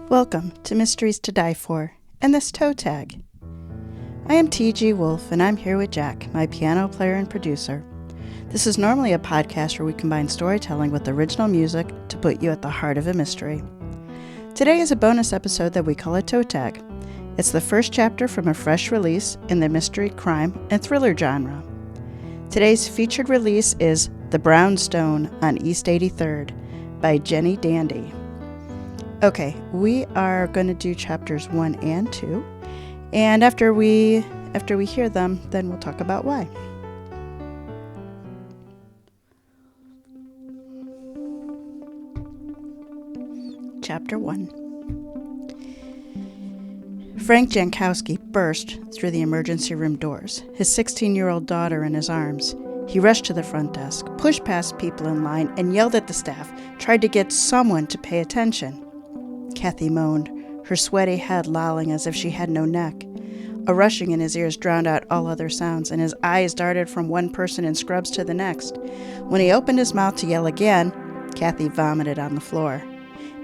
Welcome to Mysteries to Die For and this toe tag. I am TG Wolff and I'm here with Jack, my piano player and producer. This is normally a podcast where we combine storytelling with original music to put you at the heart of a mystery. Today is a bonus episode that we call a toe tag. It's the first chapter from a fresh release in the mystery, crime, and thriller genre. Today's featured release is The Brownstone on East 83rd by Jenny Dandy. Okay, we are going to do chapters 1 and 2, and after we hear them, then we'll talk about why. Chapter 1. Frank Jankowski burst through the emergency room doors, his 16-year-old daughter in his arms. He rushed to the front desk, pushed past people in line, and yelled at the staff, tried to get someone to pay attention. Kathy moaned, her sweaty head lolling as if she had no neck. A rushing in his ears drowned out all other sounds, and his eyes darted from one person in scrubs to the next. When he opened his mouth to yell again, Kathy vomited on the floor.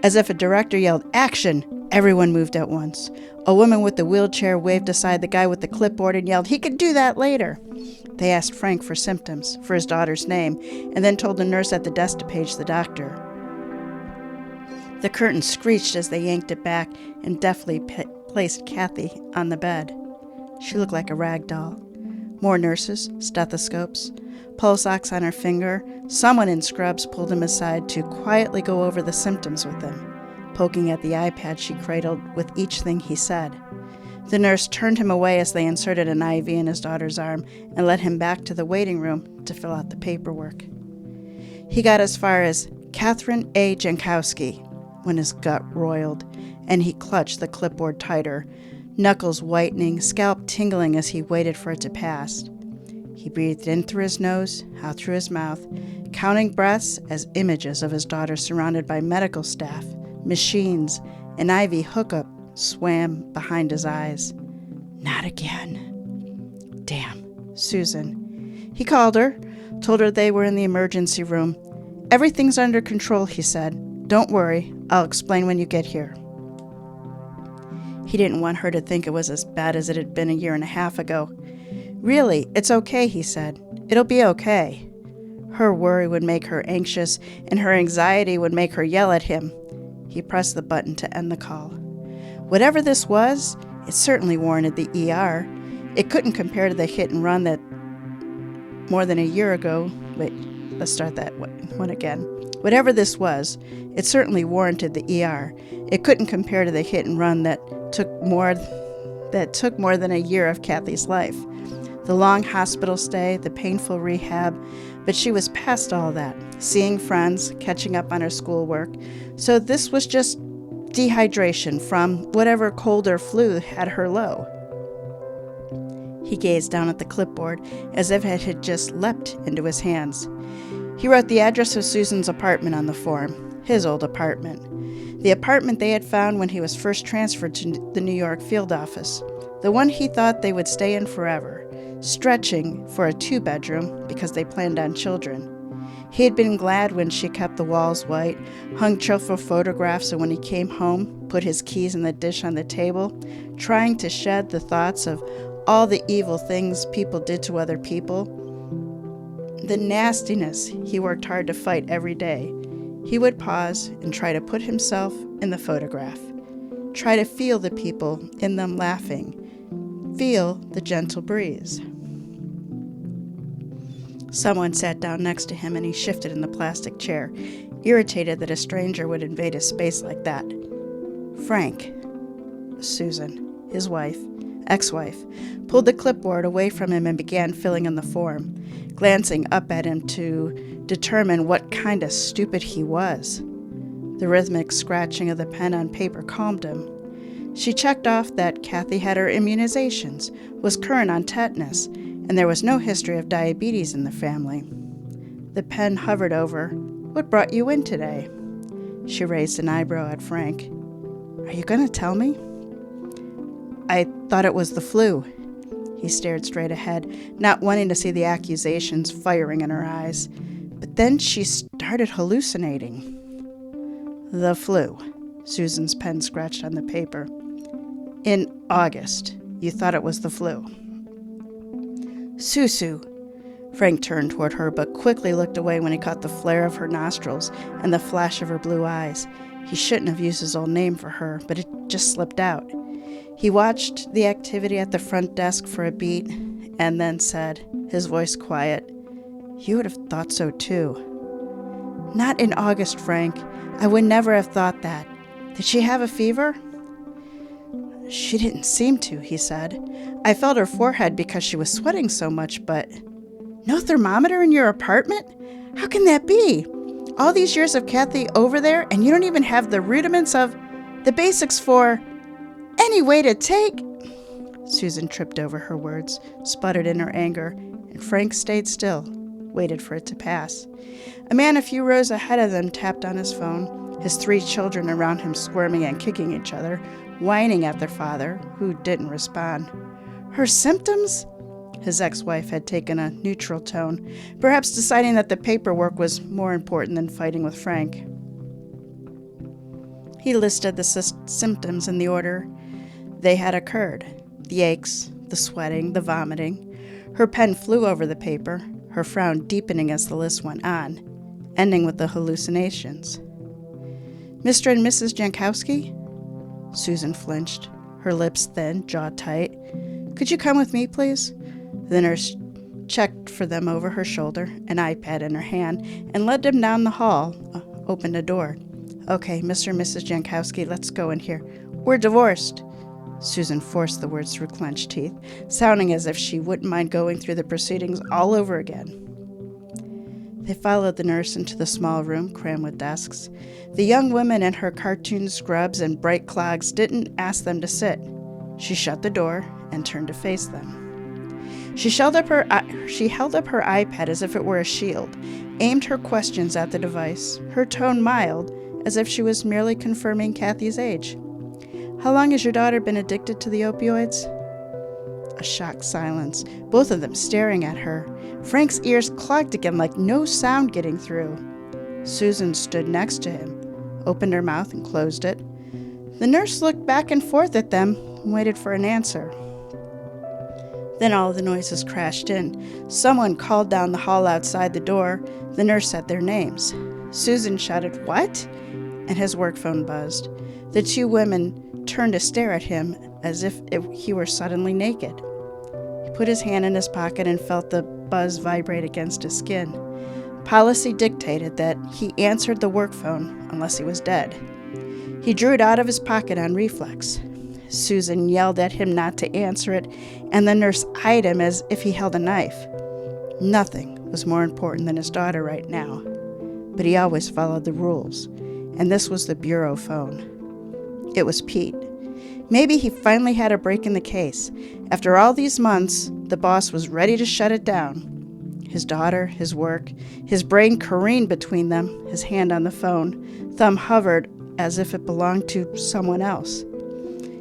As if a director yelled, "Action!" everyone moved at once. A woman with the wheelchair waved aside the guy with the clipboard and yelled, "He can do that later!" They asked Frank for symptoms, for his daughter's name, and then told the nurse at the desk to page the doctor. The curtain screeched as they yanked it back and deftly placed Kathy on the bed. She looked like a rag doll. More nurses, stethoscopes, pulse ox on her finger. Someone in scrubs pulled him aside to quietly go over the symptoms with him, poking at the iPad she cradled with each thing he said. The nurse turned him away as they inserted an IV in his daughter's arm and led him back to the waiting room to fill out the paperwork. He got as far as Catherine A. Jankowski when his gut roiled, and he clutched the clipboard tighter, knuckles whitening, scalp tingling as he waited for it to pass. He breathed in through his nose, out through his mouth, counting breaths as images of his daughter surrounded by medical staff, machines, an IV hookup swam behind his eyes. Not again. Damn, Susan. He called her, told her they were in the emergency room. "Everything's under control," he said. "Don't worry, I'll explain when you get here." He didn't want her to think it was as bad as it had been a year and a half ago. "Really, it's okay," he said. "It'll be okay." Her worry would make her anxious, and her anxiety would make her yell at him. He pressed the button to end the call. Whatever this was, it certainly warranted the ER. It couldn't compare to the hit and run that more than a year ago. Wait, let's start that one again. Whatever this was, it certainly warranted the ER. It couldn't compare to the hit and run that took more than a year of Kathy's life. The long hospital stay, the painful rehab, but she was past all that, seeing friends, catching up on her schoolwork. So this was just dehydration from whatever cold or flu had her low. He gazed down at the clipboard as if it had just leapt into his hands. He wrote the address of Susan's apartment on the form, his old apartment. The apartment they had found when he was first transferred to the New York field office. The one he thought they would stay in forever, stretching for a 2-bedroom because they planned on children. He had been glad when she kept the walls white, hung cheerful photographs, and when he came home, put his keys in the dish on the table, trying to shed the thoughts of all the evil things people did to other people. The nastiness he worked hard to fight every day. He would pause and try to put himself in the photograph. Try to feel the people in them laughing. Feel the gentle breeze. Someone sat down next to him and he shifted in the plastic chair, irritated that a stranger would invade his space like that. Frank, Susan, his wife, ex-wife, pulled the clipboard away from him and began filling in the form, glancing up at him to determine what kind of stupid he was. The rhythmic scratching of the pen on paper calmed him. She checked off that Kathy had her immunizations, was current on tetanus, and there was no history of diabetes in the family. The pen hovered over, "What brought you in today?" She raised an eyebrow at Frank. "Are you going to tell me?" "I thought it was the flu." He stared straight ahead, not wanting to see the accusations firing in her eyes. But then she started hallucinating. The flu. Susan's pen scratched on the paper. In August. You thought it was the flu. Susu. Frank turned toward her, but quickly looked away when he caught the flare of her nostrils and the flash of her blue eyes. He shouldn't have used his old name for her, but it just slipped out. He watched the activity at the front desk for a beat, and then said, his voice quiet, "You would have thought so too." "Not in August, Frank. I would never have thought that. Did she have a fever?" "She didn't seem to," he said. "I felt her forehead because she was sweating so much, but..." "No thermometer in your apartment? How can that be? All these years of Kathy over there, and you don't even have the rudiments of the basics for any way to take..." Susan tripped over her words, sputtered in her anger, and Frank stayed still, waited for it to pass. A man a few rows ahead of them tapped on his phone, his 3 children around him squirming and kicking each other, whining at their father, who didn't respond. "Her symptoms?" His ex-wife had taken a neutral tone, perhaps deciding that the paperwork was more important than fighting with Frank. He listed the symptoms in the order they had occurred: the aches, the sweating, the vomiting. Her pen flew over the paper, her frown deepening as the list went on, ending with the hallucinations. "Mr. and Mrs. Jankowski?" Susan flinched, her lips thin, jaw tight. "Could you come with me, please?" The nurse checked for them over her shoulder, an iPad in her hand, and led them down the hall, opened a door. "Okay, Mr. and Mrs. Jankowski, let's go in here. We're divorced." Susan forced the words through clenched teeth, sounding as if she wouldn't mind going through the proceedings all over again. They followed the nurse into the small room crammed with desks. The young woman in her cartoon scrubs and bright clogs didn't ask them to sit. She shut the door and turned to face them. She held up her iPad as if it were a shield, aimed her questions at the device, her tone mild, as if she was merely confirming Kathy's age. "How long has your daughter been addicted to the opioids?" A shocked silence, both of them staring at her. Frank's ears clogged again like no sound getting through. Susan stood next to him, opened her mouth and closed it. The nurse looked back and forth at them and waited for an answer. Then all the noises crashed in. Someone called down the hall outside the door. The nurse said their names. Susan shouted, "What?" and his work phone buzzed. The 2 women turned to stare at him as if he were suddenly naked. He put his hand in his pocket and felt the buzz vibrate against his skin. Policy dictated that he answered the work phone unless he was dead. He drew it out of his pocket on reflex. Susan yelled at him not to answer it, and the nurse eyed him as if he held a knife. Nothing was more important than his daughter right now, but he always followed the rules, and this was the bureau phone. It was Pete. Maybe he finally had a break in the case. After all these months, the boss was ready to shut it down. His daughter, his work, his brain careened between them, his hand on the phone, thumb hovered as if it belonged to someone else.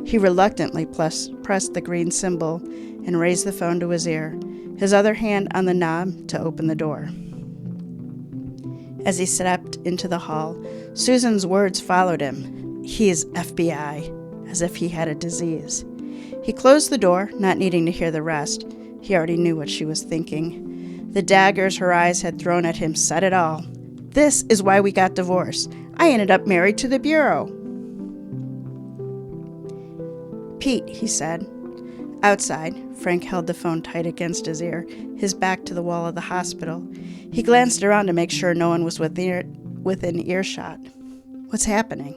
He reluctantly pressed the green symbol and raised the phone to his ear, his other hand on the knob to open the door. As he stepped into the hall, Susan's words followed him. "He's FBI," as if he had a disease. He closed the door, not needing to hear the rest. He already knew what she was thinking. The daggers her eyes had thrown at him said it all. "This is why we got divorced. I ended up married to the bureau." "Pete," he said. Outside, Frank held the phone tight against his ear, his back to the wall of the hospital. He glanced around to make sure no one was within earshot. "What's happening?"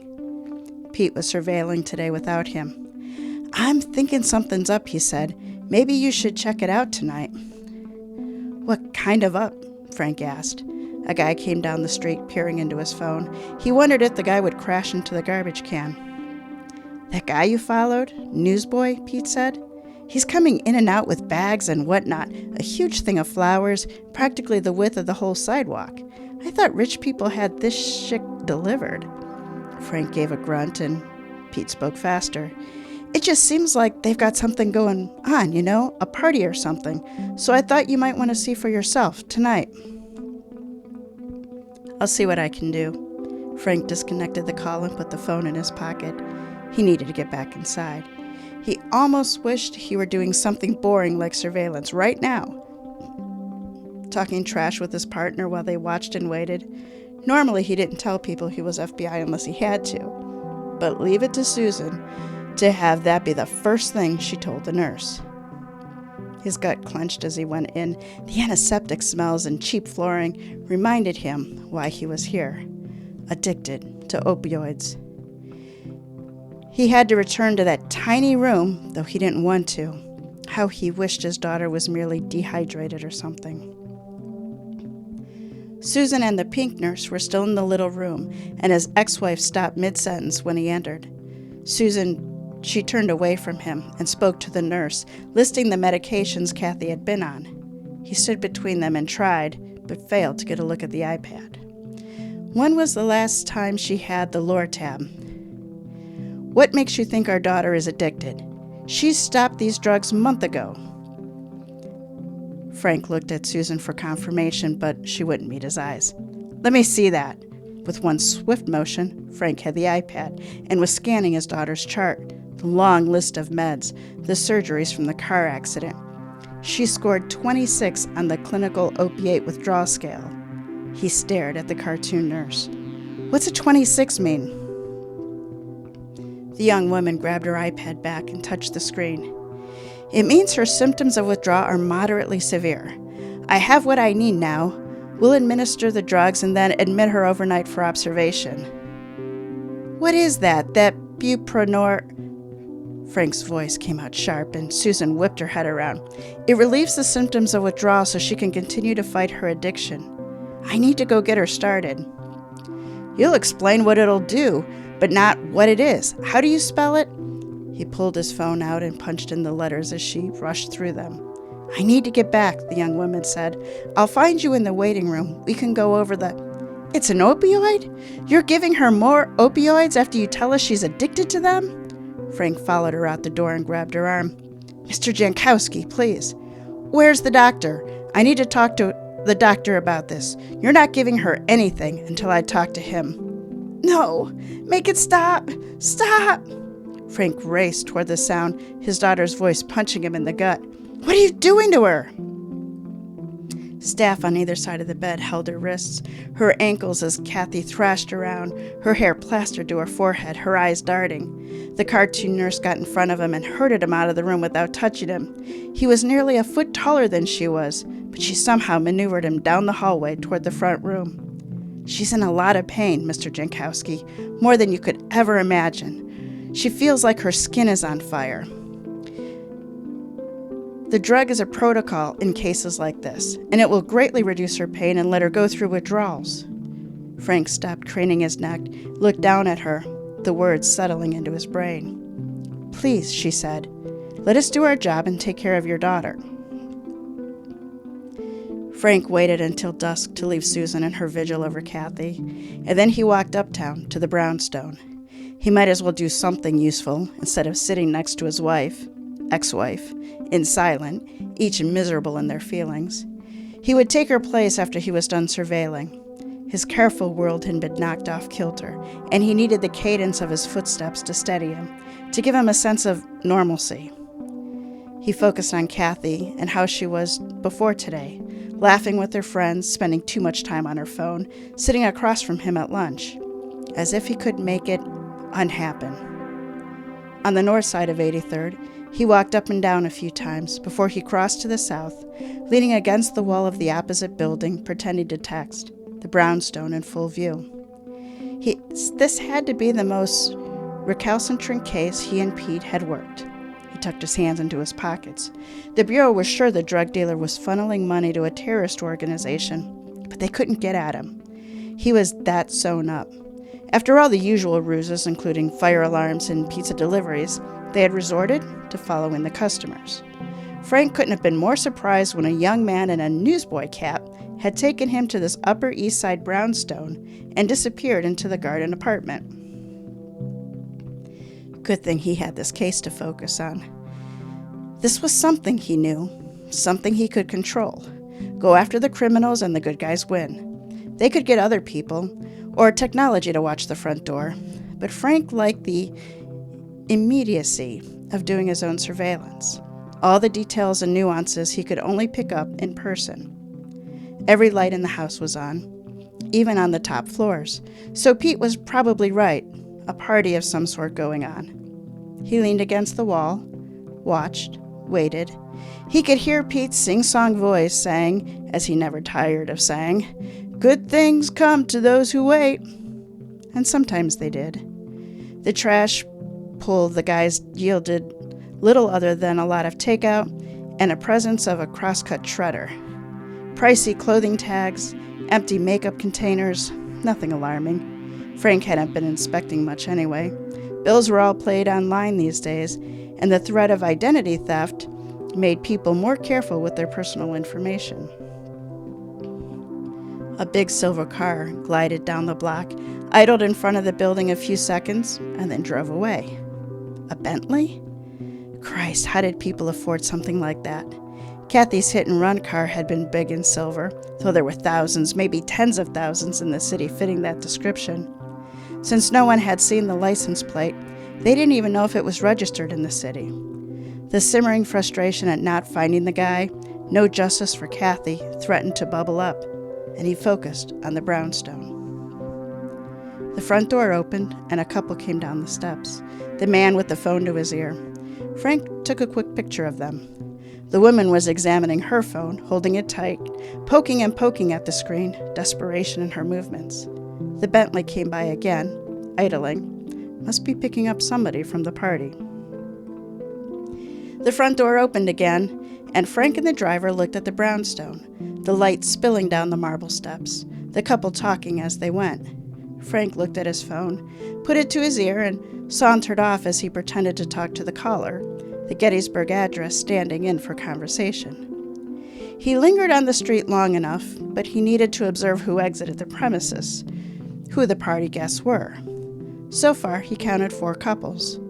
Pete was surveilling today without him. "I'm thinking something's up," he said. "Maybe you should check it out tonight." "What kind of up?" Frank asked. A guy came down the street, peering into his phone. He wondered if the guy would crash into the garbage can. "That guy you followed? Newsboy?" Pete said. "He's coming in and out with bags and whatnot, a huge thing of flowers, practically the width of the whole sidewalk. I thought rich people had this shit delivered." Frank gave a grunt and Pete spoke faster. "It just seems like they've got something going on, you know, a party or something. So I thought you might want to see for yourself tonight." "I'll see what I can do." Frank disconnected the call and put the phone in his pocket. He needed to get back inside. He almost wished he were doing something boring like surveillance right now. Talking trash with his partner while they watched and waited. Normally he didn't tell people he was FBI unless he had to. But leave it to Susan to have that be the first thing she told the nurse. His gut clenched as he went in. The antiseptic smells and cheap flooring reminded him why he was here. Addicted to opioids. He had to return to that tiny room, though he didn't want to. How he wished his daughter was merely dehydrated or something. Susan and the pink nurse were still in the little room, and his ex-wife stopped mid-sentence when he entered. Susan, she turned away from him and spoke to the nurse, listing the medications Kathy had been on. He stood between them and tried, but failed to get a look at the iPad. When was the last time she had the Lortab? What makes you think our daughter is addicted? She stopped these drugs a month ago. Frank looked at Susan for confirmation, but she wouldn't meet his eyes. Let me see that. With one swift motion, Frank had the iPad and was scanning his daughter's chart, the long list of meds, the surgeries from the car accident. She scored 26 on the clinical opiate withdrawal scale. He stared at the cartoon nurse. What's a 26 mean? The young woman grabbed her iPad back and touched the screen. It means her symptoms of withdrawal are moderately severe. I have what I need now. We'll administer the drugs and then admit her overnight for observation. What is that? That buprenorphine? Frank's voice came out sharp, and Susan whipped her head around. It relieves the symptoms of withdrawal so she can continue to fight her addiction. I need to go get her started. You'll explain what it'll do, but not what it is. How do you spell it? He pulled his phone out and punched in the letters as she rushed through them. I need to get back, the young woman said. I'll find you in the waiting room. We can go over the... It's an opioid? You're giving her more opioids after you tell us she's addicted to them? Frank followed her out the door and grabbed her arm. Mr. Jankowski, please. Where's the doctor? I need to talk to the doctor about this. You're not giving her anything until I talk to him. No, make it stop. Stop. Frank raced toward the sound, his daughter's voice punching him in the gut. What are you doing to her? Staff on either side of the bed held her wrists, her ankles as Kathy thrashed around, her hair plastered to her forehead, her eyes darting. The cartoon nurse got in front of him and herded him out of the room without touching him. He was nearly a foot taller than she was, but she somehow maneuvered him down the hallway toward the front room. She's in a lot of pain, Mr. Jankowski, more than you could ever imagine. She feels like her skin is on fire. The drug is a protocol in cases like this, and it will greatly reduce her pain and let her go through withdrawals. Frank stopped craning his neck, looked down at her, the words settling into his brain. Please, she said, let us do our job and take care of your daughter. Frank waited until dusk to leave Susan and her vigil over Kathy, and then he walked uptown to the Brownstone. He might as well do something useful instead of sitting next to his wife, ex-wife, in silent, each miserable in their feelings. He would take her place after he was done surveilling. His careful world had been knocked off kilter, and he needed the cadence of his footsteps to steady him, to give him a sense of normalcy. He focused on Kathy and how she was before today, laughing with her friends, spending too much time on her phone, sitting across from him at lunch, as if he could make it unhappen. On the north side of 83rd, he walked up and down a few times before he crossed to the south, leaning against the wall of the opposite building, pretending to text, the Brownstone in full view. This had to be the most recalcitrant case he and Pete had worked. He tucked his hands into his pockets. The Bureau was sure the drug dealer was funneling money to a terrorist organization, but they couldn't get at him. He was that sewn up. After all the usual ruses, including fire alarms and pizza deliveries, they had resorted to following the customers. Frank couldn't have been more surprised when a young man in a newsboy cap had taken him to this Upper East Side brownstone and disappeared into the garden apartment. Good thing he had this case to focus on. This was something he knew, something he could control. Go after the criminals and the good guys win. They could get other people, or technology to watch the front door, but Frank liked the immediacy of doing his own surveillance. All the details and nuances he could only pick up in person. Every light in the house was on, even on the top floors, so Pete was probably right, a party of some sort going on. He leaned against the wall, watched, waited. He could hear Pete's sing-song voice saying, as he never tired of saying, "Good things come to those who wait." And sometimes they did. The trash pull the guys yielded little other than a lot of takeout and a presence of a cross-cut shredder. Pricey clothing tags, empty makeup containers, nothing alarming. Frank hadn't been inspecting much anyway. Bills were all paid online these days, and the threat of identity theft made people more careful with their personal information. A big silver car glided down the block, idled in front of the building a few seconds, and then drove away. A Bentley? Christ, how did people afford something like that? Kathy's hit-and-run car had been big and silver, though there were thousands, maybe tens of thousands in the city fitting that description. Since no one had seen the license plate, they didn't even know if it was registered in the city. The simmering frustration at not finding the guy, no justice for Kathy, threatened to bubble up, and he focused on the Brownstone. The front door opened, and a couple came down the steps, the man with the phone to his ear. Frank took a quick picture of them. The woman was examining her phone, holding it tight, poking and poking at the screen, desperation in her movements. The Bentley came by again, idling. Must be picking up somebody from the party. The front door opened again, and Frank and the driver looked at the Brownstone, the light spilling down the marble steps, the couple talking as they went. Frank looked at his phone, put it to his ear, and sauntered off as he pretended to talk to the caller, the Gettysburg address standing in for conversation. He lingered on the street long enough, but he needed to observe who exited the premises, who the party guests were. So far, he counted 4 couples.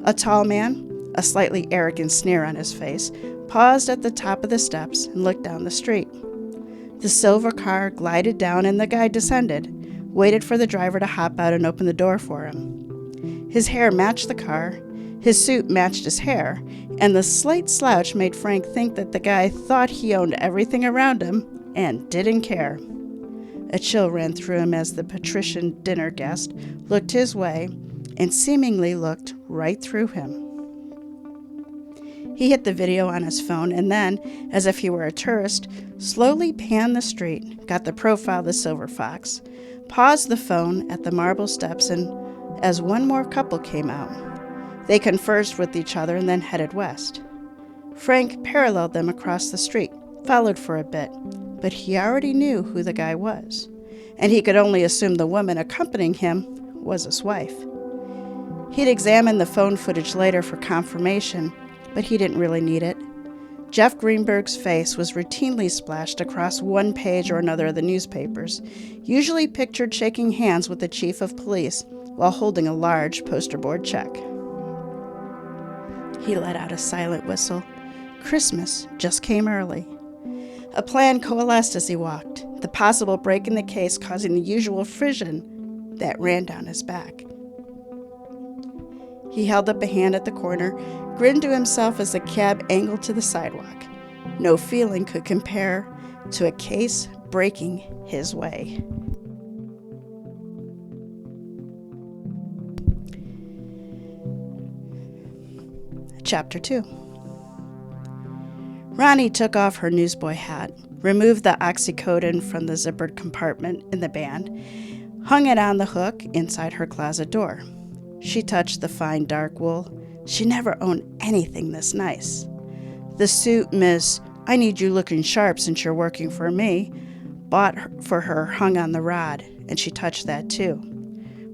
A tall man, a slightly arrogant sneer on his face, paused at the top of the steps and looked down the street. The silver car glided down and the guy descended, waited for the driver to hop out and open the door for him. His hair matched the car, his suit matched his hair, and the slight slouch made Frank think that the guy thought he owned everything around him and didn't care. A chill ran through him as the patrician dinner guest looked his way and seemingly looked right through him. He hit the video on his phone and then, as if he were a tourist, slowly panned the street, got the profile of the silver fox, paused the phone at the marble steps, and as one more couple came out, they conversed with each other and then headed west. Frank paralleled them across the street, followed for a bit, but he already knew who the guy was, and he could only assume the woman accompanying him was his wife. He'd examine the phone footage later for confirmation, but he didn't really need it. Jeff Greenberg's face was routinely splashed across one page or another of the newspapers, usually pictured shaking hands with the chief of police while holding a large poster board check. He let out a silent whistle. Christmas just came early. A plan coalesced as he walked, the possible break in the case causing the usual frisson that ran down his back. He held up a hand at the corner, grinned to himself as the cab angled to the sidewalk. No feeling could compare to a case breaking his way. Chapter 2. Ronnie took off her newsboy hat, removed the oxycodone from the zippered compartment in the band, hung it on the hook inside her closet door. She touched the fine dark wool. She never owned anything this nice. The suit Miss "I need you looking sharp since you're working for me" bought for her hung on the rod, and she touched that too.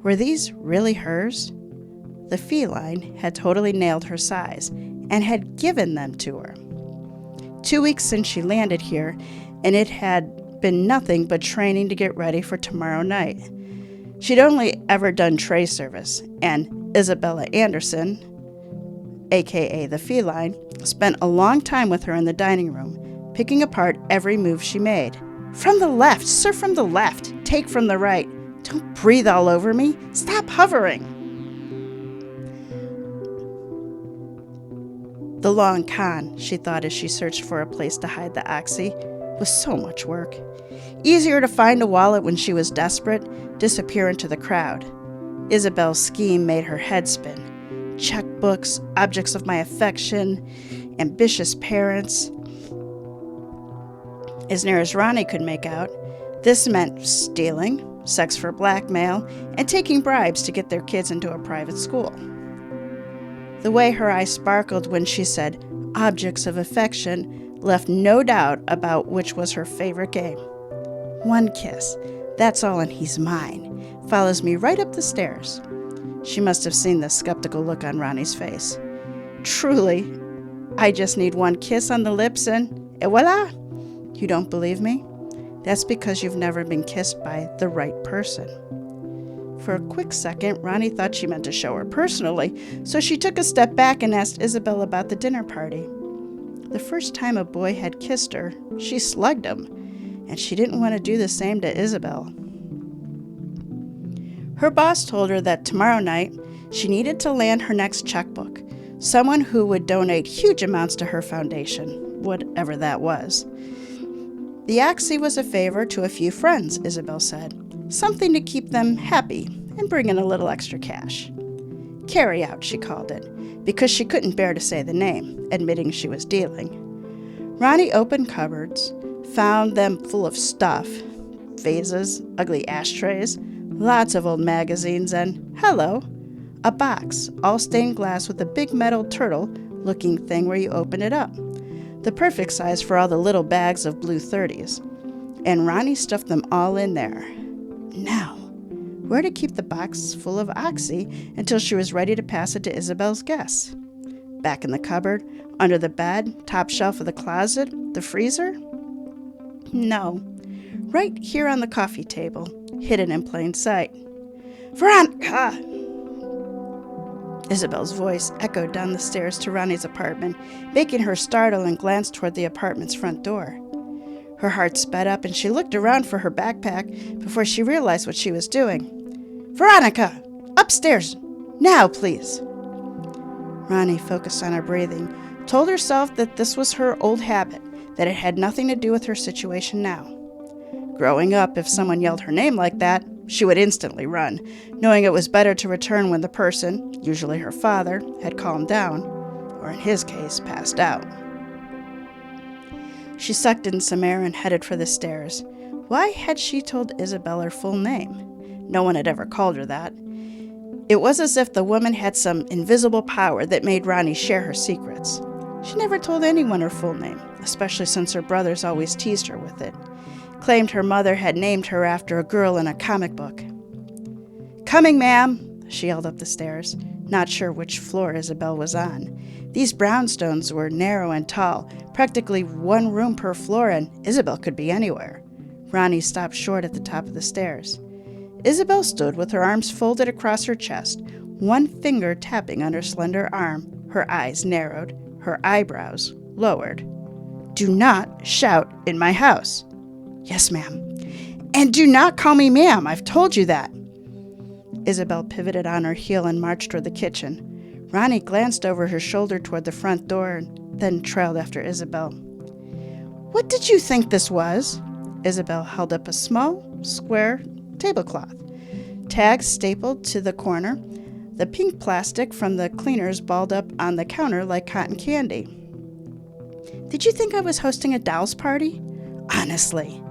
Were these really hers? The feline had totally nailed her size and had given them to her. 2 weeks since she landed here, and it had been nothing but training to get ready for tomorrow night. She'd only ever done tray service, and Isabelle Anderson, a.k.a. the feline, spent a long time with her in the dining room, picking apart every move she made. "From the left, sir, from the left. Take from the right. Don't breathe all over me? Stop hovering! The long con, she thought as she searched for a place to hide the oxy, was so much work. Easier to find a wallet when she was desperate, disappear into the crowd. Isabelle's scheme made her head spin. Checkbooks, objects of my affection, ambitious parents. As near as Ronnie could make out, this meant stealing, sex for blackmail, and taking bribes to get their kids into a private school. The way her eyes sparkled when she said objects of affection left no doubt about which was her favorite game. One kiss, that's all, and he's mine. Follows me right up the stairs. She must have seen the skeptical look on Ronnie's face. Truly, I just need one kiss on the lips and voila! You don't believe me? That's because you've never been kissed by the right person. For a quick second, Ronnie thought she meant to show her personally, so she took a step back and asked Isabelle about the dinner party. The first time a boy had kissed her, she slugged him, and she didn't want to do the same to Isabelle. Her boss told her that tomorrow night she needed to land her next checkbook, someone who would donate huge amounts to her foundation, whatever that was. The oxy was a favor to a few friends, Isabelle said, something to keep them happy and bring in a little extra cash. Carry out, she called it, because she couldn't bear to say the name, admitting she was dealing. Ronnie opened cupboards, found them full of stuff, vases, ugly ashtrays, lots of old magazines, and, hello, a box, all stained glass with a big metal turtle-looking thing where you open it up. The perfect size for all the little bags of blue 30s. And Ronnie stuffed them all in there. Now, where to keep the box full of oxy until she was ready to pass it to Isabelle's guests? Back in the cupboard, under the bed, top shelf of the closet, the freezer? No. Right here on the coffee table, hidden in plain sight. Veronica! Isabelle's voice echoed down the stairs to Ronnie's apartment, making her startle and glance toward the apartment's front door. Her heart sped up and she looked around for her backpack before she realized what she was doing. Veronica! Upstairs! Now, please! Ronnie focused on her breathing, told herself that this was her old habit, that it had nothing to do with her situation now. Growing up, if someone yelled her name like that, she would instantly run, knowing it was better to return when the person, usually her father, had calmed down, or in his case, passed out. She sucked in some air and headed for the stairs. Why had she told Isabelle her full name? No one had ever called her that. It was as if the woman had some invisible power that made Ronnie share her secrets. She never told anyone her full name, especially since her brothers always teased her with it. Claimed her mother had named her after a girl in a comic book. Coming, ma'am, she yelled up the stairs, not sure which floor Isabelle was on. These brownstones were narrow and tall, practically one room per floor, and Isabelle could be anywhere. Ronnie stopped short at the top of the stairs. Isabelle stood with her arms folded across her chest, one finger tapping on her slender arm, her eyes narrowed, her eyebrows lowered. Do not shout in my house. Yes, ma'am. And do not call me ma'am. I've told you that. Isabelle pivoted on her heel and marched toward the kitchen. Ronnie glanced over her shoulder toward the front door and then trailed after Isabelle. What did you think this was? Isabelle held up a small, square tablecloth. Tags stapled to the corner. The pink plastic from the cleaners balled up on the counter like cotton candy. Did you think I was hosting a doll's party? Honestly.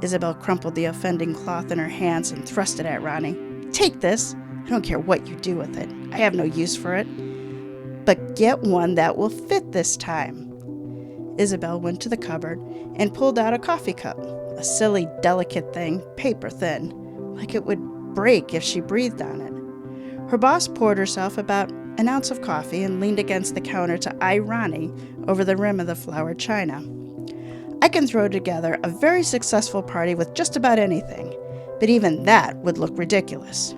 Isabelle crumpled the offending cloth in her hands and thrust it at Ronnie. Take this. I don't care what you do with it. I have no use for it. But get one that will fit this time. Isabelle went to the cupboard and pulled out a coffee cup, a silly, delicate thing, paper thin, like it would break if she breathed on it. Her boss poured herself about an ounce of coffee and leaned against the counter to eye Ronnie over the rim of the flowered china. I can throw together a very successful party with just about anything, but even that would look ridiculous.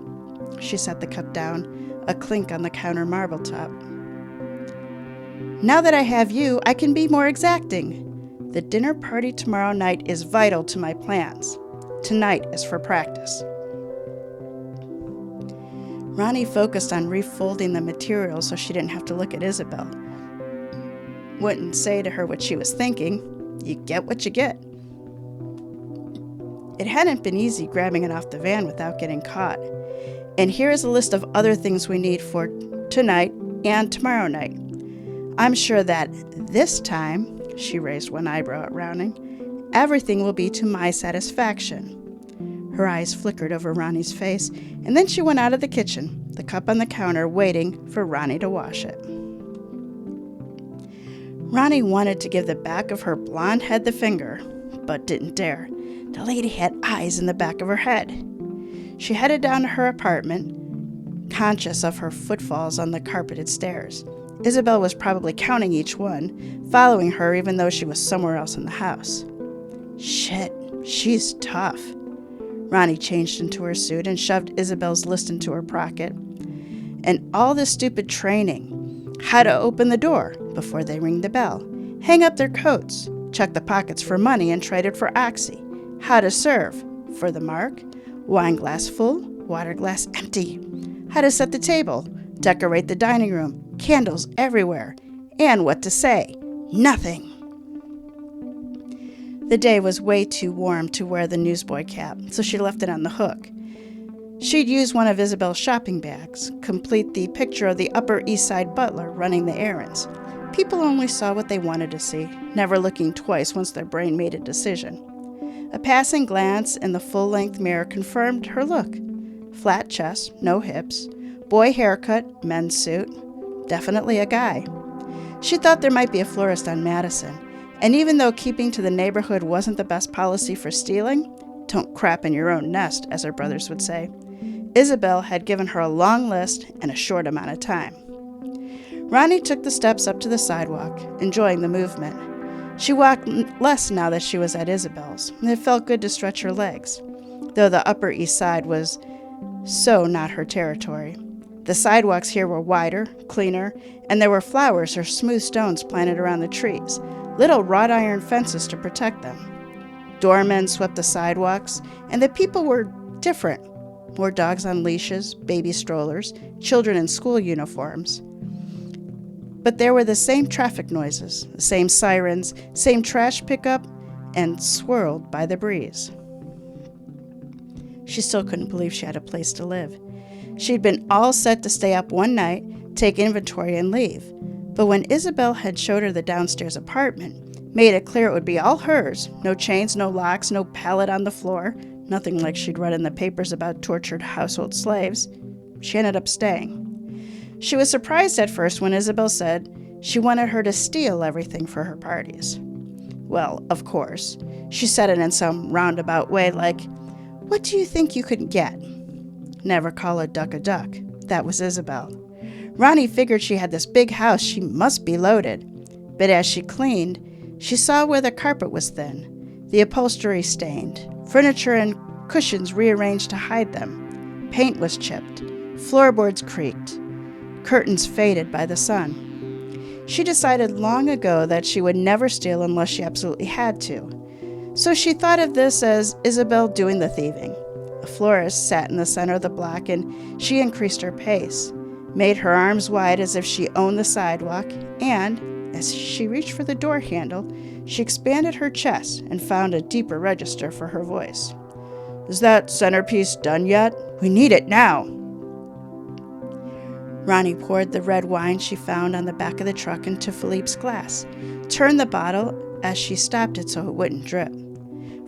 She set the cup down, a clink on the counter marble top. Now that I have you, I can be more exacting. The dinner party tomorrow night is vital to my plans. Tonight is for practice. Ronnie focused on refolding the material so she didn't have to look at Isabelle. Wouldn't say to her what she was thinking. You get what you get. It hadn't been easy grabbing it off the van without getting caught. And here is a list of other things we need for tonight and tomorrow night. I'm sure that this time, she raised one eyebrow at Ronnie, everything will be to my satisfaction. Her eyes flickered over Ronnie's face, and then she went out of the kitchen, the cup on the counter, waiting for Ronnie to wash it. Ronnie wanted to give the back of her blonde head the finger, but didn't dare. The lady had eyes in the back of her head. She headed down to her apartment, conscious of her footfalls on the carpeted stairs. Isabelle was probably counting each one, following her even though she was somewhere else in the house. Shit, she's tough. Ronnie changed into her suit and shoved Isabelle's list into her pocket. And all this stupid training. How to open the door before they ring the bell. Hang up their coats. Check the pockets for money and trade it for oxy. How to serve. For the mark. Wine glass full. Water glass empty. How to set the table. Decorate the dining room. Candles everywhere. And what to say. Nothing. The day was way too warm to wear the newsboy cap, so she left it on the hook. She'd use one of Isabelle's shopping bags, complete the picture of the Upper East Side butler running the errands. People only saw what they wanted to see, never looking twice once their brain made a decision. A passing glance in the full-length mirror confirmed her look. Flat chest, no hips, boy haircut, men's suit, definitely a guy. She thought there might be a florist on Madison. And even though keeping to the neighborhood wasn't the best policy for stealing, don't crap in your own nest, as her brothers would say, Isabelle had given her a long list and a short amount of time. Ronnie took the steps up to the sidewalk, enjoying the movement. She walked less now that she was at Isabelle's, and it felt good to stretch her legs, though the Upper East Side was so not her territory. The sidewalks here were wider, cleaner, and there were flowers or smooth stones planted around the trees, little wrought iron fences to protect them. Doormen swept the sidewalks, and the people were different. More dogs on leashes, baby strollers, children in school uniforms. But there were the same traffic noises, the same sirens, same trash pickup, and swirled by the breeze. She still couldn't believe she had a place to live. She'd been all set to stay up one night, take inventory, and leave. But when Isabelle had showed her the downstairs apartment, made it clear it would be all hers, no chains, no locks, no pallet on the floor, nothing like she'd read in the papers about tortured household slaves, she ended up staying. She was surprised at first when Isabelle said she wanted her to steal everything for her parties. Well, of course, she said it in some roundabout way like, "What do you think you could get?" Never call a duck. That was Isabelle. Ronnie figured she had this big house, she must be loaded. But as she cleaned, she saw where the carpet was thin, the upholstery stained, furniture and cushions rearranged to hide them. Paint was chipped, floorboards creaked, curtains faded by the sun. She decided long ago that she would never steal unless she absolutely had to. So she thought of this as Isabelle doing the thieving. A florist sat in the center of the block, and she increased her pace, made her arms wide as if she owned the sidewalk, and, as she reached for the door handle, she expanded her chest and found a deeper register for her voice. "Is that centerpiece done yet? We need it now." Ronnie poured the red wine she found on the back of the truck into Philippe's glass, turned the bottle as she stopped it so it wouldn't drip.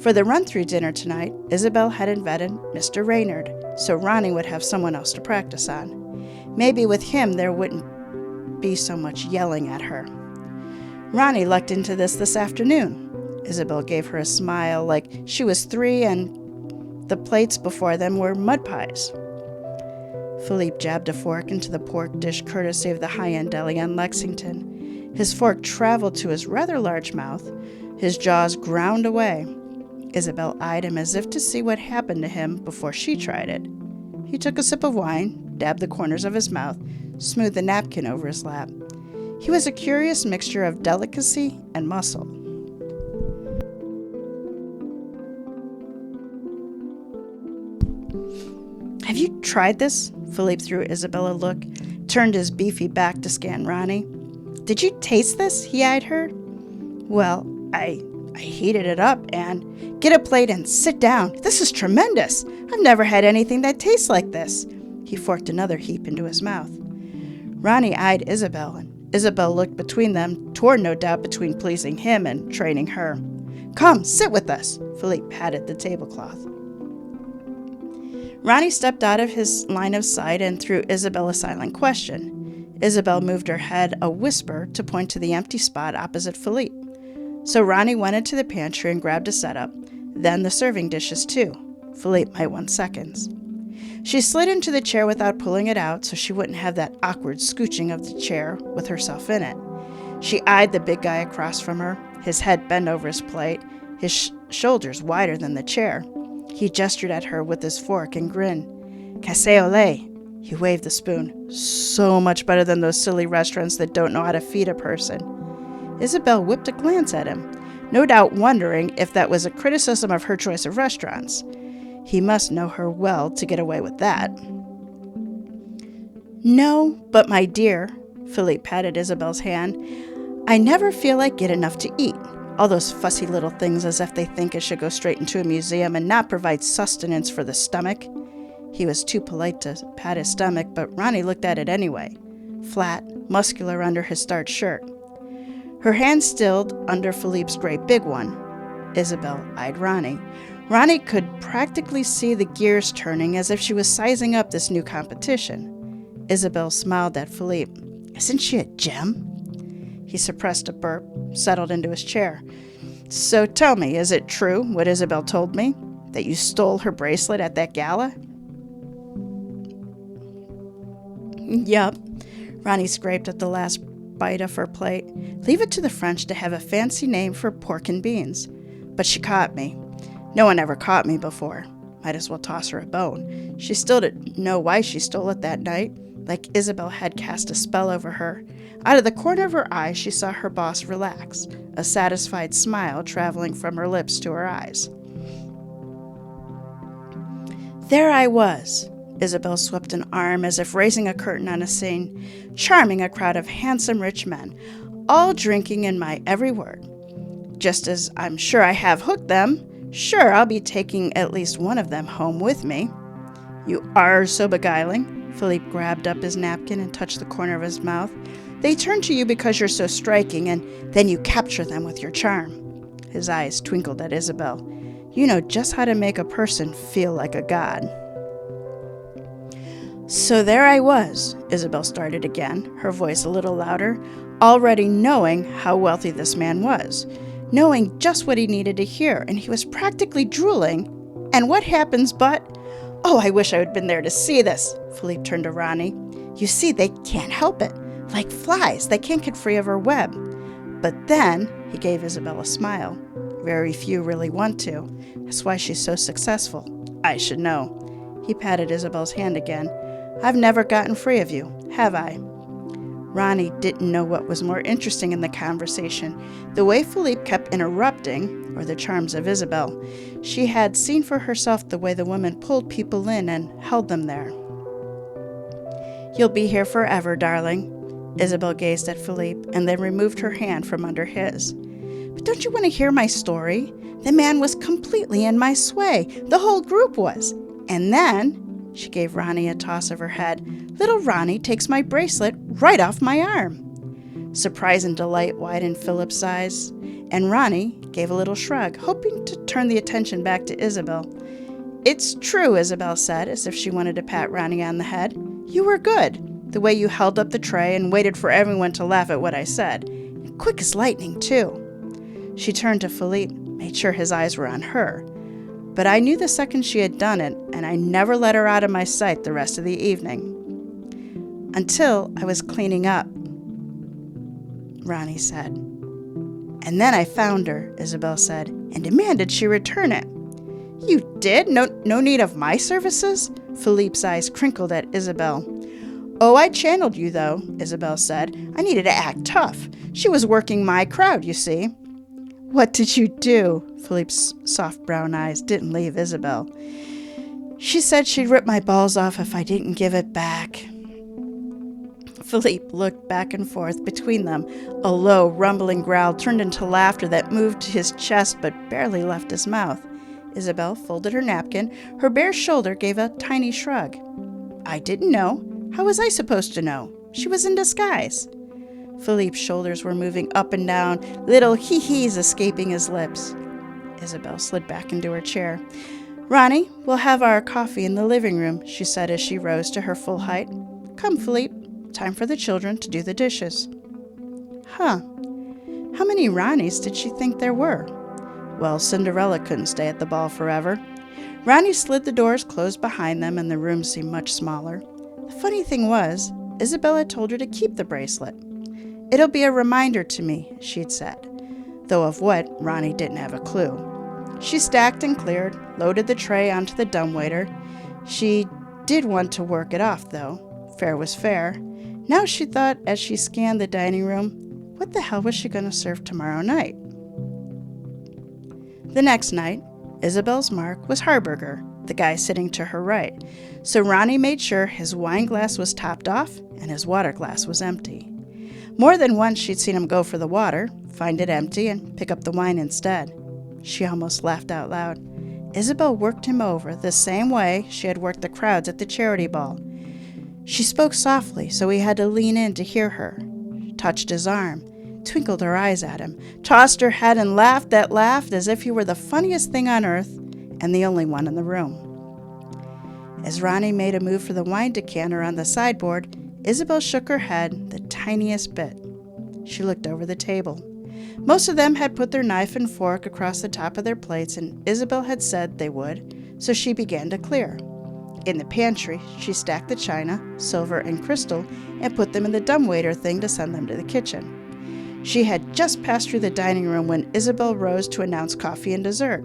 For the run-through dinner tonight, Isabelle had invited Mr. Raynard, so Ronnie would have someone else to practice on. Maybe with him there wouldn't be so much yelling at her. Ronnie lucked into this afternoon. Isabelle gave her a smile like she was 3 and the plates before them were mud pies. Philippe jabbed a fork into the pork dish courtesy of the high-end deli on Lexington. His fork traveled to his rather large mouth. His jaws ground away. Isabelle eyed him as if to see what happened to him before she tried it. He took a sip of wine, dabbed the corners of his mouth, smoothed the napkin over his lap. He was a curious mixture of delicacy and muscle. Have you tried this? Philippe threw Isabelle a look, turned his beefy back to scan Ronnie. Did you taste this? He eyed her. Well, I heated it up and... Get a plate and sit down. This is tremendous. I've never had anything that tastes like this. He forked another heap into his mouth. Ronnie eyed Isabelle, and Isabelle looked between them, torn no doubt between pleasing him and training her. Come, sit with us. Philippe patted the tablecloth. Ronnie stepped out of his line of sight and threw Isabelle a silent question. Isabelle moved her head a whisper to point to the empty spot opposite Philippe. So Ronnie went into the pantry and grabbed a setup, then the serving dishes too. Philippe might want seconds. She slid into the chair without pulling it out so she wouldn't have that awkward scooching of the chair with herself in it. She eyed the big guy across from her, his head bent over his plate, his shoulders wider than the chair. He gestured at her with his fork and grinned. Casse au lait. He waved the spoon. So much better than those silly restaurants that don't know how to feed a person. Isabelle whipped a glance at him, no doubt wondering if that was a criticism of her choice of restaurants. He must know her well to get away with that. No, but my dear, Philippe patted Isabelle's hand, I never feel like get enough to eat. All those fussy little things as if they think it should go straight into a museum and not provide sustenance for the stomach. He was too polite to pat his stomach, but Ronnie looked at it anyway. Flat, muscular under his starched shirt. Her hand stilled under Philippe's great big one. Isabelle eyed Ronnie. Ronnie could practically see the gears turning as if she was sizing up this new competition. Isabelle smiled at Philippe. Isn't she a gem? He suppressed a burp, settled into his chair. So tell me, is it true what Isabelle told me? That you stole her bracelet at that gala? Yup. Ronnie scraped at the last bite of her plate. Leave it to the French to have a fancy name for pork and beans. But she caught me. No one ever caught me before. Might as well toss her a bone. She still didn't know why she stole it that night, like Isabelle had cast a spell over her. Out of the corner of her eye, she saw her boss relax, a satisfied smile traveling from her lips to her eyes. There I was. Isabelle swept an arm as if raising a curtain on a scene, charming a crowd of handsome rich men, all drinking in my every word. Just as I'm sure I have hooked them, sure I'll be taking at least one of them home with me. You are so beguiling. Philippe grabbed up his napkin and touched the corner of his mouth. They turn to you because you're so striking, and then you capture them with your charm. His eyes twinkled at Isabelle. You know just how to make a person feel like a god. So there I was, Isabelle started again, her voice a little louder, already knowing how wealthy this man was, knowing just what he needed to hear, and he was practically drooling. And what happens but... Oh, I wish I had been there to see this. Philippe turned to Ronnie. You see, they can't help it. Like flies, they can't get free of her web. But then, he gave Isabelle a smile. Very few really want to. That's why she's so successful. I should know. He patted Isabelle's hand again. I've never gotten free of you, have I? Ronnie didn't know what was more interesting in the conversation, the way Philippe kept interrupting, or the charms of Isabelle. She had seen for herself the way the woman pulled people in and held them there. You'll be here forever, darling. Isabelle gazed at Philippe and then removed her hand from under his. But don't you want to hear my story? The man was completely in my sway. The whole group was. And then... She gave Ronnie a toss of her head. Little Ronnie takes my bracelet right off my arm. Surprise and delight widened Philip's eyes, and Ronnie gave a little shrug, hoping to turn the attention back to Isabelle. It's true, Isabelle said, as if she wanted to pat Ronnie on the head. You were good, the way you held up the tray and waited for everyone to laugh at what I said. And quick as lightning, too. She turned to Philippe, made sure his eyes were on her. But I knew the second she had done it, and I never let her out of my sight the rest of the evening. Until I was cleaning up, Ronnie said. And then I found her, Isabelle said, and demanded she return it. You did? No need of my services? Philippe's eyes crinkled at Isabelle. Oh, I channeled you, though, Isabelle said. I needed to act tough. She was working my crowd, you see. What did you do? Philippe's soft brown eyes didn't leave Isabelle. She said she'd rip my balls off if I didn't give it back. Philippe looked back and forth between them. A low, rumbling growl turned into laughter that moved to his chest but barely left his mouth. Isabelle folded her napkin. Her bare shoulder gave a tiny shrug. I didn't know. How was I supposed to know? She was in disguise. Philippe's shoulders were moving up and down, little hee-hees escaping his lips. Isabelle slid back into her chair. Ronnie, we'll have our coffee in the living room, she said as she rose to her full height. Come, Philippe. Time for the children to do the dishes. Huh. How many Ronnies did she think there were? Well, Cinderella couldn't stay at the ball forever. Ronnie slid the doors closed behind them, and the room seemed much smaller. The funny thing was, Isabelle had told her to keep the bracelet. It'll be a reminder to me, she'd said, though of what, Ronnie didn't have a clue. She stacked and cleared, loaded the tray onto the dumbwaiter. She did want to work it off, though. Fair was fair. Now she thought, as she scanned the dining room, what the hell was she going to serve tomorrow night? The next night, Isabelle's mark was Harburger, the guy sitting to her right, so Ronnie made sure his wine glass was topped off and his water glass was empty. More than once she'd seen him go for the water, find it empty, and pick up the wine instead. She almost laughed out loud. Isabelle worked him over the same way she had worked the crowds at the charity ball. She spoke softly, so he had to lean in to hear her. She touched his arm, twinkled her eyes at him, tossed her head and laughed that laugh as if he were the funniest thing on earth and the only one in the room. As Ronnie made a move for the wine decanter on the sideboard, Isabelle shook her head the tiniest bit. She looked over the table. Most of them had put their knife and fork across the top of their plates, and Isabelle had said they would, so she began to clear. In the pantry, she stacked the china, silver, and crystal and put them in the dumbwaiter thing to send them to the kitchen. She had just passed through the dining room when Isabelle rose to announce coffee and dessert.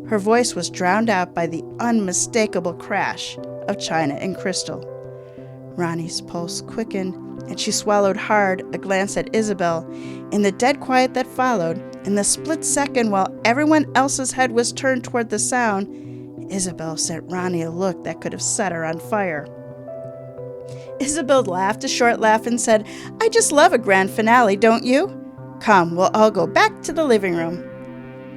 Her voice was drowned out by the unmistakable crash of china and crystal. Ronnie's pulse quickened, and she swallowed hard, a glance at Isabelle. In the dead quiet that followed, in the split second while everyone else's head was turned toward the sound, Isabelle sent Ronnie a look that could have set her on fire. Isabelle laughed a short laugh and said, I just love a grand finale, don't you? Come, we'll all go back to the living room.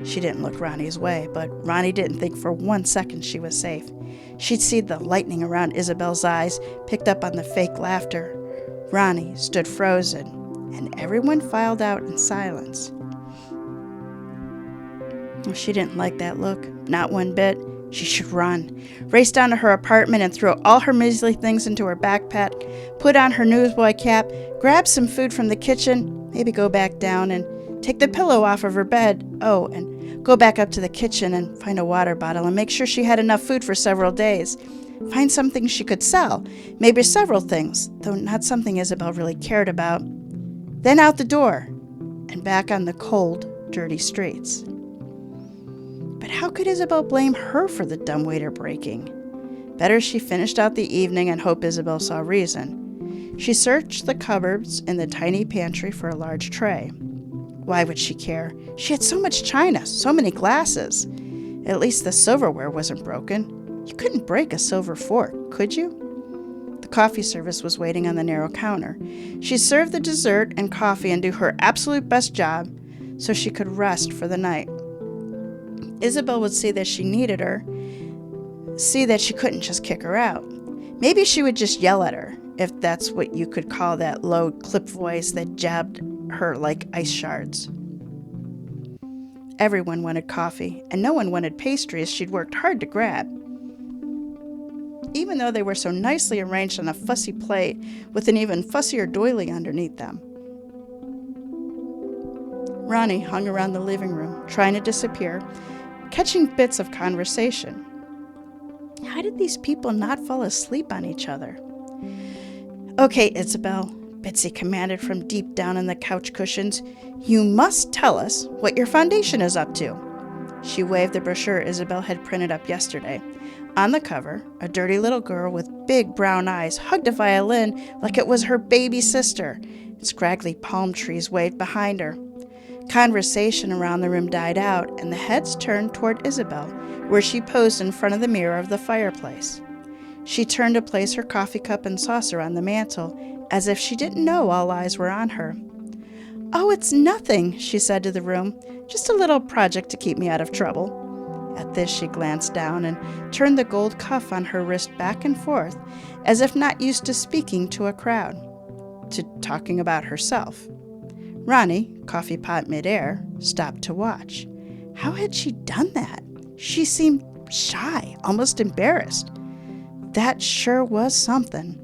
She didn't look Ronnie's way, but Ronnie didn't think for 1 second she was safe. She'd seen the lightning around Isabelle's eyes, picked up on the fake laughter. Ronnie stood frozen, and everyone filed out in silence. She didn't like that look, not one bit. She should run, race down to her apartment and throw all her measly things into her backpack, put on her newsboy cap, grab some food from the kitchen, maybe go back down and take the pillow off of her bed. Oh, and go back up to the kitchen and find a water bottle and make sure she had enough food for several days. Find something she could sell, maybe several things, though not something Isabelle really cared about. Then out the door and back on the cold, dirty streets. But how could Isabelle blame her for the dumbwaiter breaking? Better she finished out the evening and hope Isabelle saw reason. She searched the cupboards in the tiny pantry for a large tray. Why would she care? She had so much china, so many glasses. At least the silverware wasn't broken. You couldn't break a silver fork, could you? The coffee service was waiting on the narrow counter. She served the dessert and coffee and do her absolute best job so she could rest for the night. Isabelle would see that she needed her, see that she couldn't just kick her out. Maybe she would just yell at her, if that's what you could call that low, clipped voice that jabbed her like ice shards. Everyone wanted coffee, and no one wanted pastries she'd worked hard to grab, even though they were so nicely arranged on a fussy plate with an even fussier doily underneath them. Ronnie hung around the living room, trying to disappear, catching bits of conversation. How did these people not fall asleep on each other? Okay, Isabelle, Bitsy commanded from deep down in the couch cushions. You must tell us what your foundation is up to. She waved the brochure Isabelle had printed up yesterday. On the cover, a dirty little girl with big brown eyes hugged a violin like it was her baby sister. Scraggly palm trees waved behind her. Conversation around the room died out, and the heads turned toward Isabelle, where she posed in front of the mirror of the fireplace. She turned to place her coffee cup and saucer on the mantel, as if she didn't know all eyes were on her. "Oh, it's nothing," she said to the room. "Just a little project to keep me out of trouble." At this, she glanced down and turned the gold cuff on her wrist back and forth, as if not used to speaking to a crowd, to talking about herself. Ronnie, coffee pot midair, stopped to watch. How had she done that? She seemed shy, almost embarrassed. That sure was something.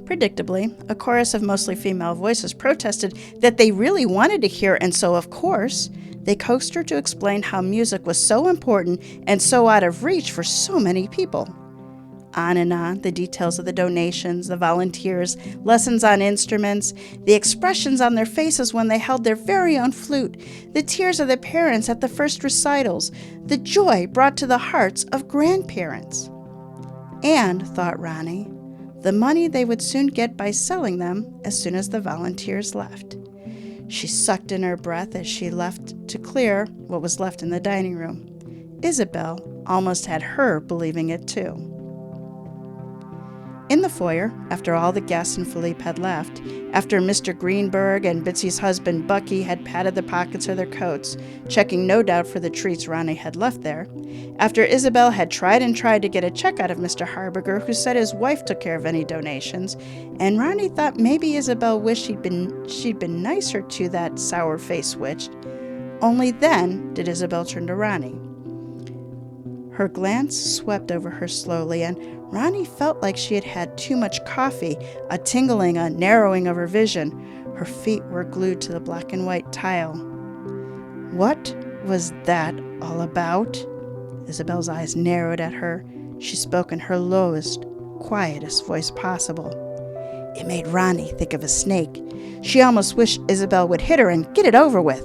Predictably, a chorus of mostly female voices protested that they really wanted to hear, and so, of course, they coaxed her to explain how music was so important and so out of reach for so many people. On and on, the details of the donations, the volunteers, lessons on instruments, the expressions on their faces when they held their very own flute, the tears of the parents at the first recitals, the joy brought to the hearts of grandparents. And, thought Ronnie, the money they would soon get by selling them as soon as the volunteers left. She sucked in her breath as she left to clear what was left in the dining room. Isabelle almost had her believing it too. In the foyer, after all the guests and Philippe had left, after Mr. Greenberg and Bitsy's husband Bucky had patted the pockets of their coats, checking no doubt for the treats Ronnie had left there, after Isabelle had tried to get a check out of Mr. Harbinger, who said his wife took care of any donations, and Ronnie thought maybe Isabelle wished she'd been nicer to that sour-faced witch. Only then did Isabelle turn to Ronnie. Her glance swept over her slowly, and Ronnie felt like she had had too much coffee, a tingling, a narrowing of her vision. Her feet were glued to the black and white tile. What was that all about? Isabelle's eyes narrowed at her. She spoke in her lowest, quietest voice possible. It made Ronnie think of a snake. She almost wished Isabelle would hit her and get it over with.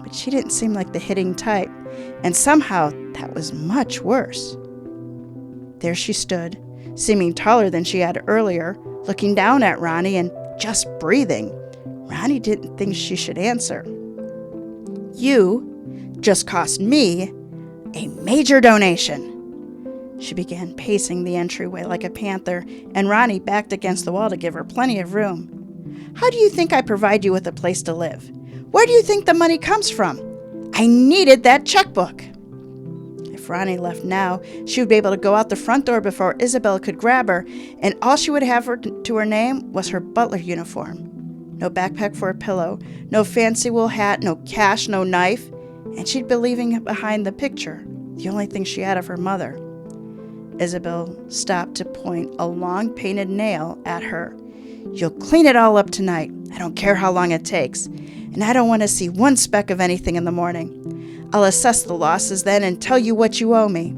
But she didn't seem like the hitting type, and somehow that was much worse. There she stood, seeming taller than she had earlier, looking down at Ronnie and just breathing. Ronnie didn't think she should answer. "You just cost me a major donation." She began pacing the entryway like a panther, and Ronnie backed against the wall to give her plenty of room. "How do you think I provide you with a place to live? Where do you think the money comes from? I needed that checkbook." If Ronnie left now, she would be able to go out the front door before Isabelle could grab her, and all she would have to her name was her butler uniform. No backpack for a pillow, no fancy wool hat, no cash, no knife, and she'd be leaving behind the picture, the only thing she had of her mother. Isabelle stopped to point a long painted nail at her. "You'll clean it all up tonight. I don't care how long it takes. And I don't want to see one speck of anything in the morning. I'll assess the losses then and tell you what you owe me."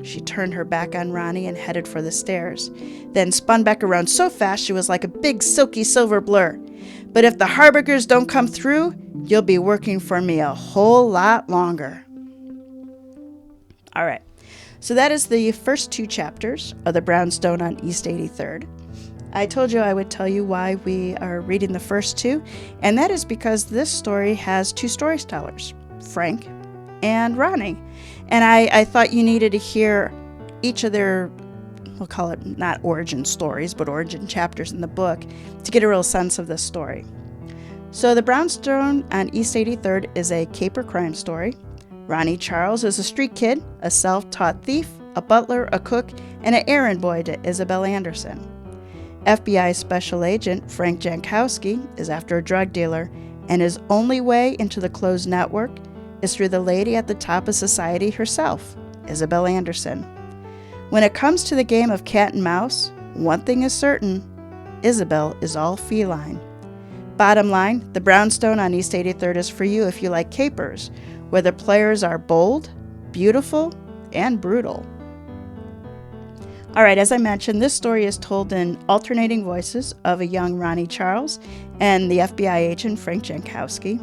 She turned her back on Ronnie and headed for the stairs, then spun back around so fast she was like a big silky silver blur. "But if the Harbingers don't come through, you'll be working for me a whole lot longer." All right, so that is the first two chapters of the Brownstone on East 83rd. I told you I would tell you why we are reading the first two, and that is because this story has two storytellers, Frank and Ronnie. And I thought you needed to hear each of their, we'll call it not origin stories, but origin chapters in the book to get a real sense of this story. So the Brownstone on East 83rd is a caper crime story. Ronnie Charles is a street kid, a self-taught thief, a butler, a cook, and an errand boy to Isabelle Anderson. FBI Special Agent Frank Jankowski is after a drug dealer, and his only way into the closed network is through the lady at the top of society herself, Isabelle Anderson. When it comes to the game of cat and mouse, one thing is certain, Isabelle is all feline. Bottom line, the Brownstone on East 83rd is for you if you like capers, where the players are bold, beautiful, and brutal. All right, as I mentioned, this story is told in alternating voices of a young Ronnie Charles and the FBI agent Frank Jankowski.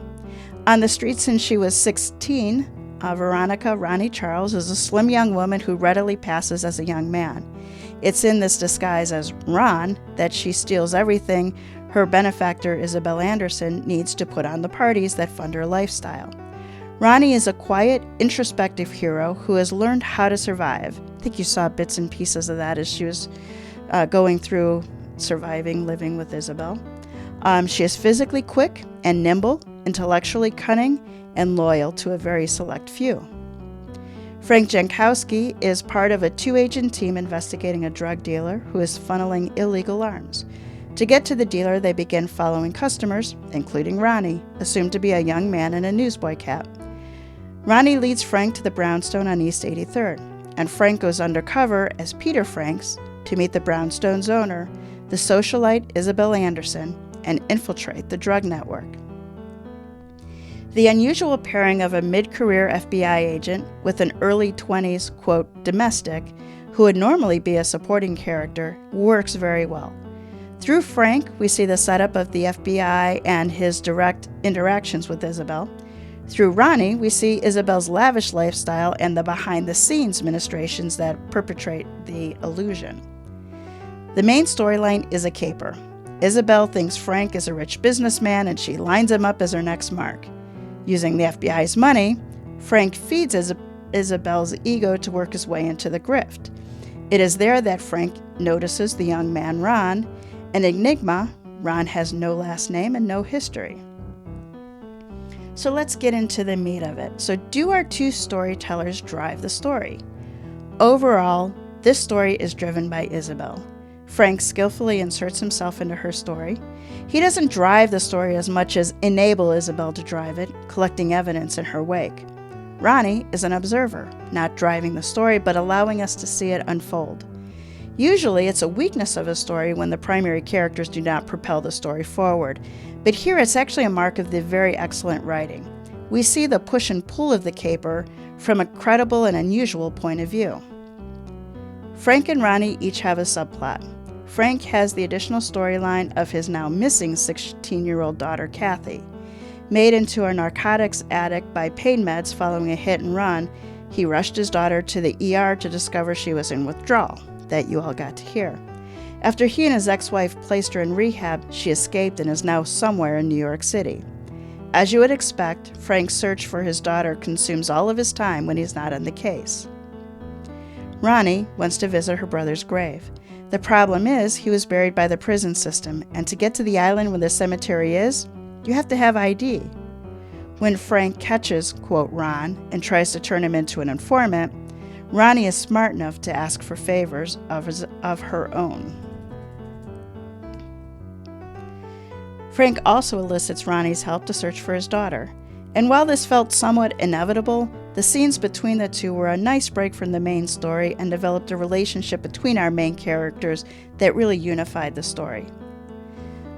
On the street since she was 16, Veronica Ronnie Charles is a slim young woman who readily passes as a young man. It's in this disguise as Ron that she steals everything her benefactor Isabelle Anderson needs to put on the parties that fund her lifestyle. Ronnie is a quiet, introspective hero who has learned how to survive. I think you saw bits and pieces of that as she was going through surviving, living with Isabelle. She is physically quick and nimble, intellectually cunning, and loyal to a very select few. Frank Jankowski is part of a 2-agent team investigating a drug dealer who is funneling illegal arms. To get to the dealer, they begin following customers, including Ronnie, assumed to be a young man in a newsboy cap. Ronnie leads Frank to the Brownstone on East 83rd, and Frank goes undercover as Peter Franks to meet the Brownstone's owner, the socialite Isabelle Anderson, and infiltrate the drug network. The unusual pairing of a mid-career FBI agent with an early 20s, quote, domestic, who would normally be a supporting character, works very well. Through Frank, we see the setup of the FBI and his direct interactions with Isabelle. Through Ronnie, we see Isabelle's lavish lifestyle and the behind-the-scenes ministrations that perpetrate the illusion. The main storyline is a caper. Isabelle thinks Frank is a rich businessman and she lines him up as her next mark. Using the FBI's money, Frank feeds Isabelle's ego to work his way into the grift. It is there that Frank notices the young man Ron, an enigma. Ron has no last name and no history. So let's get into the meat of it. So do our two storytellers drive the story? Overall, this story is driven by Isabelle. Frank skillfully inserts himself into her story. He doesn't drive the story as much as enable Isabelle to drive it, collecting evidence in her wake. Ronnie is an observer, not driving the story, but allowing us to see it unfold. Usually, it's a weakness of a story when the primary characters do not propel the story forward, but here it's actually a mark of the very excellent writing. We see the push and pull of the caper from a credible and unusual point of view. Frank and Ronnie each have a subplot. Frank has the additional storyline of his now missing 16-year-old daughter, Kathy. Made into a narcotics addict by pain meds following a hit and run, he rushed his daughter to the ER to discover she was in withdrawal, that you all got to hear. After he and his ex-wife placed her in rehab, she escaped and is now somewhere in New York City. As you would expect, Frank's search for his daughter consumes all of his time when he's not on the case. Ronnie wants to visit her brother's grave. The problem is, he was buried by the prison system, and to get to the island where the cemetery is, you have to have ID. When Frank catches, quote, Ron, and tries to turn him into an informant, Ronnie is smart enough to ask for favors of her own. Frank also elicits Ronnie's help to search for his daughter. And while this felt somewhat inevitable, the scenes between the two were a nice break from the main story and developed a relationship between our main characters that really unified the story.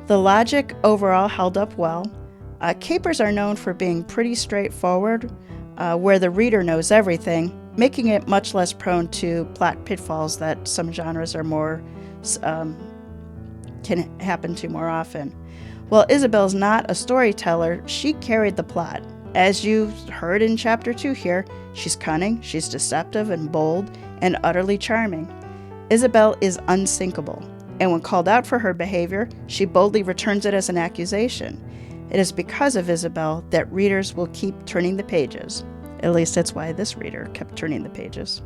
The logic overall held up well. Capers are known for being pretty straightforward, where the reader knows everything, making it much less prone to plot pitfalls that some genres are more can happen to more often. While Isabelle's not a storyteller, she carried the plot. As you heard in Chapter 2 here, she's cunning, she's deceptive and bold, and utterly charming. Isabelle is unsinkable, and when called out for her behavior, she boldly returns it as an accusation. It is because of Isabelle that readers will keep turning the pages. At least that's why this reader kept turning the pages.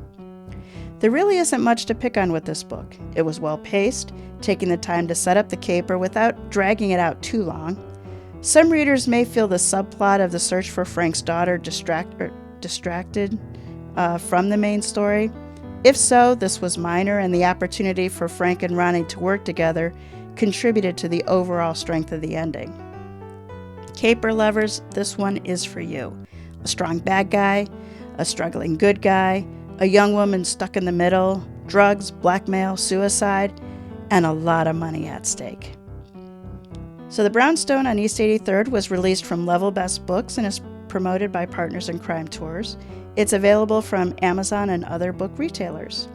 There really isn't much to pick on with this book. It was well paced, taking the time to set up the caper without dragging it out too long. Some readers may feel the subplot of the search for Frank's daughter distracted from the main story. If so, this was minor, and the opportunity for Frank and Ronnie to work together contributed to the overall strength of the ending. Caper lovers, this one is for you. A strong bad guy, a struggling good guy, a young woman stuck in the middle, drugs, blackmail, suicide, and a lot of money at stake. So The Brownstone on East 83rd was released from Level Best Books and is promoted by Partners in Crime Tours. It's available from Amazon and other book retailers.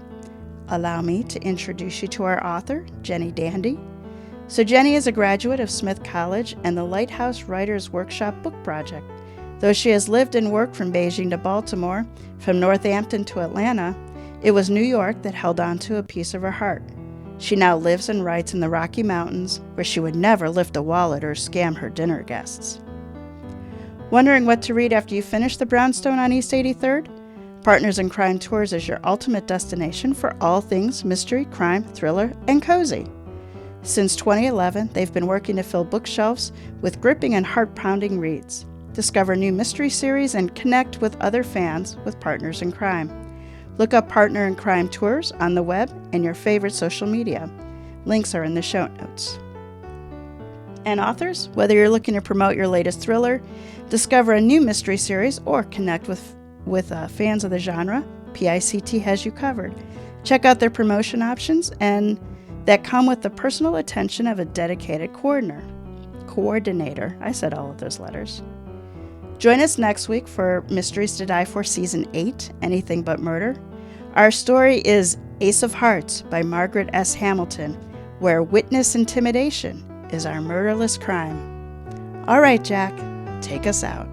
Allow me to introduce you to our author, Jenny Dandy. So Jenny is a graduate of Smith College and the Lighthouse Writers Workshop book project. Though she has lived and worked from Beijing to Baltimore, from Northampton to Atlanta, it was New York that held on to a piece of her heart. She now lives and writes in the Rocky Mountains, where she would never lift a wallet or scam her dinner guests. Wondering what to read after you finish the Brownstone on East 83rd? Partners in Crime Tours is your ultimate destination for all things mystery, crime, thriller, and cozy. Since 2011, they've been working to fill bookshelves with gripping and heart-pounding reads. Discover new mystery series and connect with other fans with Partners in Crime. Look up Partner in Crime Tours on the web and your favorite social media. Links are in the show notes. And authors, whether you're looking to promote your latest thriller, discover a new mystery series, or connect with fans of the genre, PICT has you covered. Check out their promotion options and that come with the personal attention of a dedicated coordinator. I said all of those letters. Join us next week for Mysteries to Die For Season 8, Anything But Murder. Our story is Ace of Hearts by Margaret S. Hamilton, where witness intimidation is our murderless crime. All right, Jack, take us out.